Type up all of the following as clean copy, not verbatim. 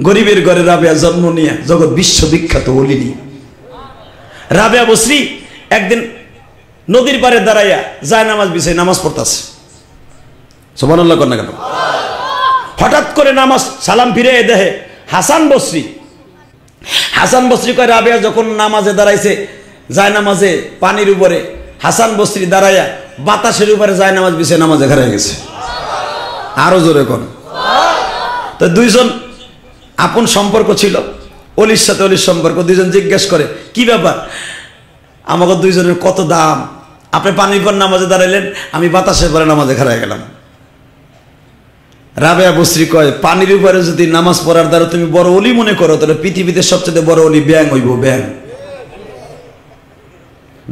গরিবের ঘরে রাবেয়া জন্ম নিয়ে জগৎ বিশ্ববিখ্যাত ওলিনি। রাবেয়া বসরি একদিন নদীর পারে দাঁড়াইয়া যায় নামাজ বিছাই নামাজ পড়তাছে। সুবহানাল্লাহ কর না কেন? হঠাৎ করে নামাজ সালাম ফিরে দেখে হাসান বসরি। হাসান বসরি কয় রাবেয়া যখন নামাজে দাঁড়াইছে যায় নামাজে পানির উপরে, হাসান বসরি দাঁড়াইয়া বাতাসের উপরে যায় নামাজ বিছে নামাজে ঘরে গেছে। আরো জোরে কোন? তো দুইজন আপন সম্পর্ক ছিল, অলির সাথে অলির সম্পর্ক। দুইজন জিজ্ঞেস করে কি ব্যাপার, আমাকে দুইজনের কত দাম, আপনি পানির পর নামাজে দাঁড়াইলেন, আমি বাতাসের পরে নামাজে ঘরে গেলাম। রাবেয়া বসরি কয় পানির উপরে যদি নামাজ পড়ার দ্বারা তুমি বড় অলি মনে করো, তাহলে পৃথিবীতে সবচেয়ে বড় অলি ব্যাং হইব। ব্যাং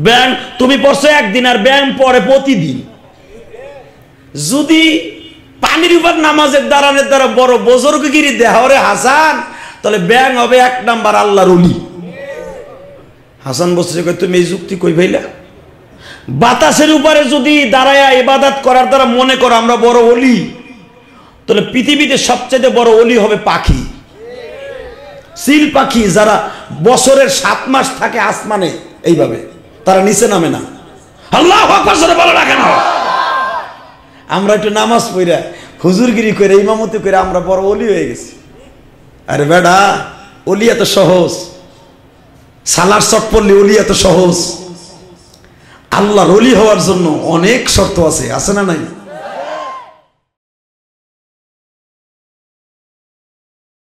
ব্যাং তুমি পড়ছো একদিন, আর ব্যাং পড়ে প্রতিদিন। যদি পানির উপর নামাজের দাঁড়ানোর দ্বারা বড় বুজুর্গগিরি দেহরে হাসান, তাহলে ব্যাং হবে 1 নাম্বার আল্লাহর ওলি। হাসান বসরি কয় তুমি এই যুক্তি কই ভাইলা? বাতাসের উপরে যদি দাঁড়ায়া ইবাদত করার দ্বারা মনে করো আমরা বড় ওলি, তাহলে পৃথিবীতে সবচেয়ে বড় ওলি হবে পাখি, সিল পাখি, যারা বছরের 7 মাস থাকে আসমানে, এইভাবে তারা নিচে নামে না। আল্লাহু আকবার জোরে বলো না কেন? আমরা একটু নামাজ পড়া হুজুরগিরি করে ইমামতি করে আমরা বড় ওলি হয়ে গেছি। আরে বেডা, ওলি এত সহজ? সালার শর্ত পড়লে ওলি এত সহজ? আল্লাহর ওলি হওয়ার জন্য অনেক শর্ত আছে, আছে না নাই?